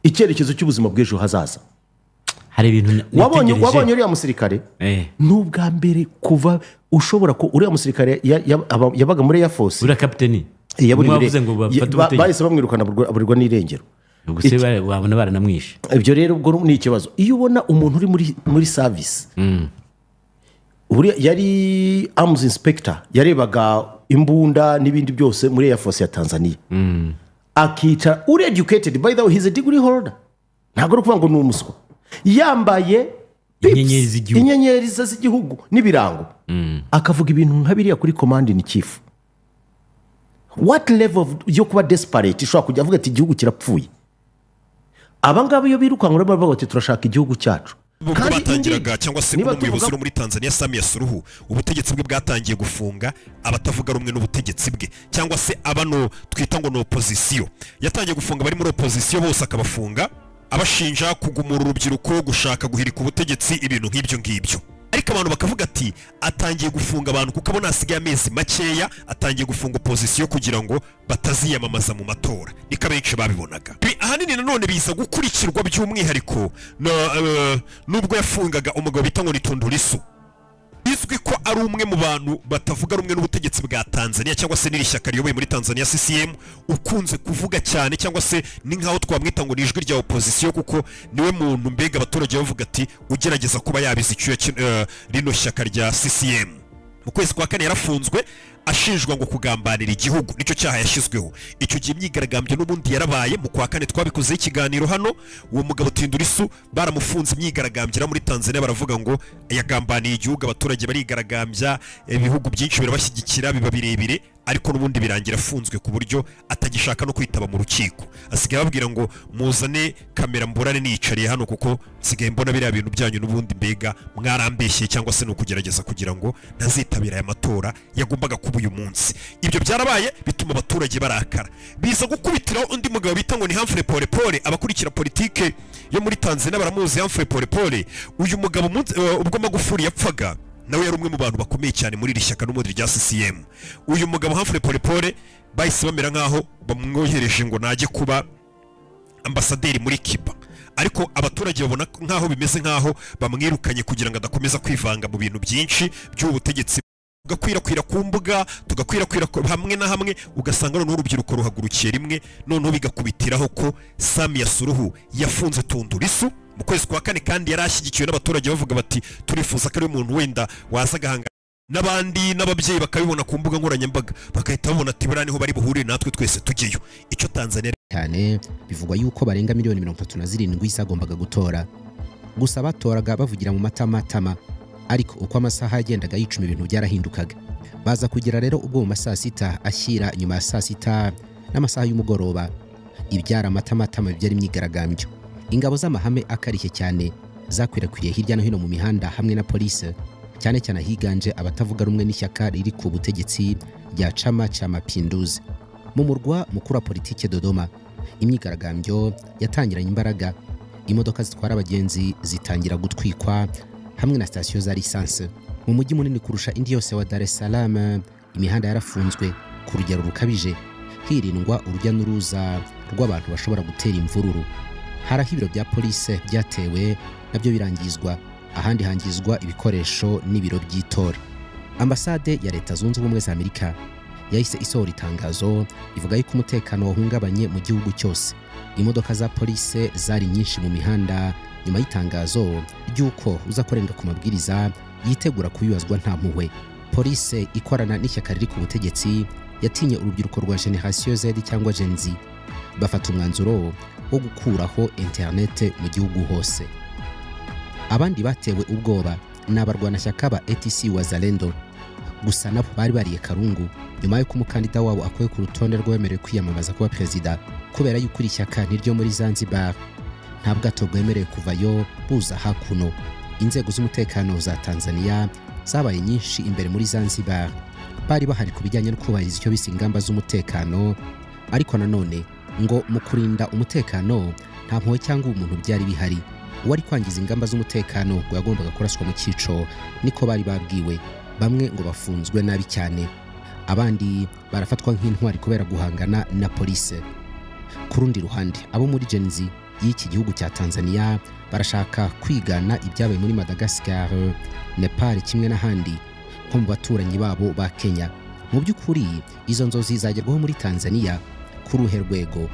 icyerekezo cy'ubuzima bw'ejo hazaza. hari ibintu wabonye uriya musirikare n'ubwa mbere kuva ushobora ko uriya musirikare yabaga muri Air Force uriya kapiteni yavuze ngo bahise bamwirukana aburirwa n'irengero. gusa wabona baranamwishe. Ibyo rero ubwo ni ikibazo. Iyo ubona umuntu uri muri service yari arms inspector yarebaga imbunda n'ibindi byose muri Air Force ya Tanzania akica uri educated, by the way he's a degree holder, ntabwo ari ukuvuga ngo ni umuswa, yambaye inyenyeri z'igihugu n'ibirango akavuga ibintu nka biriya kuri command in chief. What level yo kuba desperate ishobora kujya avuga ati igihugu kirapfuye? Abangaba iyo birukankura bavuga bati turashaka igihugu cyacu. Kandi batangiraga cyangwa se umuyobozi wo muri Tanzania Samia Suluhu ubutegetsi bwe bwatangiye gufunga abatavuga rumwe n'ubutegetsi bwe cyangwa se abano twita ngo no opposition. Yatangiye gufunga bari muri opposition bose akabafunga abashinja kugumura urubyiruko gushaka guhirika ubutegetsi ibintu nk'ibyo ngibyo. Ariko abantu bakavuga ati atangiye gufunga abantu kuko abona hasigaye amezi makeya, atangiye gufunga opposition kugira ngo bataziyamamaza mu matora. Nika benshi babibonaga. Ahanini nanone biza gukurikirwa by'umwihariko nubwo yafungaga umugabo bita ngo ni Tundu Lissu. Bizwi ko ari umwe mu bantu batavuga rumwe n'ubutegetsi bwa Tanzania cyangwa se n'iri shyaka riyoboye muri Tanzania CCM ukunze kuvuga cyane cyangwa se ni nkaho twamwita ngo nijwi rya opposition kuko niwe muntu mbega abaturage bavuga ati ugerageza kuba yabiza icyuya rino shyaka rya CCM. Mu kwezi kwa kane yarafunzwe ashinjwa ngo kugambanira igihugu, nicyo cyaha yashizweho. Icyo gihe imyigaragambyo n'ubundi yarabaye mu kwa kane twabikoze ikiganiro hano. Uwo mugabo Tundu Lissu baramufunze imyigaragambyo muri Tanzania baravuga ngo yagambaniye igihugu, abaturage barigaragambya, ibihugu byinshi birabashyigikira biba birebire, ariko n'ubundi birangira afunzwe ku buryo atagishaka no kwitaba mu rukiko. Asigaye babwira ngo muzane kamera mburane nicariye hano kuko sigaye mbona biriya bintu byanyu n'ubundi mbega mwarambeshye cyangwa se no kugerageza kugira ngo ntazitabira aya matora yagombaga kuba uyu munsi. Ibyo byarabaye bituma abaturage barakara, biza gukubitiraho undi mugabo bita ngo ni Humphrey Polepole. Abakurikira politike yo muri Tanzania baramuzi Humphrey Polepole. Uyu mugabo ubwo Magufuli yapfaga nawe yari umwe mu bantu bakomeye cyane muri iri shyaka n'umudiri rya CCM. Uyu mugabo Humphrey Polepole bahise bamera nkaho bamwohereje ngo najye kuba ambasaderi muri Cuba, ariko abaturage babona nkaho bimeze nkaho bamwirukanye kugira ngo adakomeza kwivanga mu bintu byinshi by'ubutegetsi. Tugakwirakwira ku mbuga, tugakwirakwira hamwe na hamwe, ugasanga noneho urubyiruko ruhagurukiye rimwe, noneho bigakubitiraho ko Samia Suluhu yafunze Tundu Lissu mu kwezi kwa kane kandi yarashyigikiwe n'abaturage bavuga bati turifuza ko ari umuntu wenda waza gahanga n'abandi n'ababyeyi bakabibona ku mbuga nkoranyambaga bakahita babona ati buriya niho bari buhurire natwe twese tugiyo. Icyo Tanzania cyane bivugwa yuko barenga miliyoni 37 isagombaga gutora, gusa batoraga bavugira mu matamatama, ariko uko amasaha yagendaga yicuma ibintu byarahindukaga. Baza kugira rero ubwo mu masaha 6 ashyira nyuma ya saa 6 n'amasaha y'umugoroba ibyara amatamatama byari imyigaragambyo. Ingabo z'amahame akarishye cyane zakwirakwiriye hirya no hino mu mihanda hamwe na police, cyane cyane higanje abatavuga rumwe n'ishyaka riri ku butegetsi rya Chama cha Mapinduzi. Mu murwa mukuru wa politike Dodoma, imyigaragambyo yatangiranye imbaraga, imodoka zitwara abagenzi zitangira gutwikwa hamwe na station za lisansi. Mu mujyi munini kurusha indi yose wa Dar es Salaam, imihanda yarafunzwe ku rugero rukabije, hirindwa urujya n'uruza rw'abantu bashobora gutera imvururu. Haraho ibiro bya police byatewe nabyo birangizwa, ahandi hangizwa ibikoresho n'ibiro by'itora. Ambasade ya Leta Zunze Ubumwe za Amerika yahise isohora itangazo ivuga yuko umutekano wahungabanye mu gihugu cyose. Imodoka za police zari nyinshi mu mihanda nyuma y'itangazo ry'uko uza kurenga ku mabwiriza yitegura kubibazwa nta mpuhwe. Police ikorana n'ishyaka riri ku butegetsi yatinye urubyiruko rwa Generation Z cyangwa Gen Z, bafata umwanzuro wo gukuraho internet mu gihugu hose. Abandi batewe ubwoba n'abarwanashyaka ba ATC Wazalendo, gusa nabo bari bariye karungu nyuma y'uko umukandida wabo akuwe ku rutonde rwemerewe kwiyamamaza kuba perezida, kubera yuko iri shyaka niryo muri Zanzibar nta bwato bwemerewe kuvayo buza hakuno. Inzego z'umutekano za Tanzania zabaye nyinshi imbere muri Zanzibar, bari bahari ku bijyanye no kubahiriza icyo bise ingamba z'umutekano, ariko nanone ngo mu kurinda umutekano nta mpuhwe cyangwa umuntu byari bihari. Uwari kwangiza ingamba z'umutekano ngo yagombaga kuraswa mu cyico, niko bari babwiwe. Bamwe ngo bafunzwe nabi cyane, abandi barafatwa nk'intwari kubera guhangana na police. Ku rundi ruhande abo muri Gen Z y'iki gihugu cya Tanzania barashaka kwigana ibyabaye muri Madagascar, Nepal kimwe n'ahandi nko mu baturanyi babo ba Kenya. Mu by'ukuri izo nzozi zagerwaho muri Tanzania ku ruhe rwego?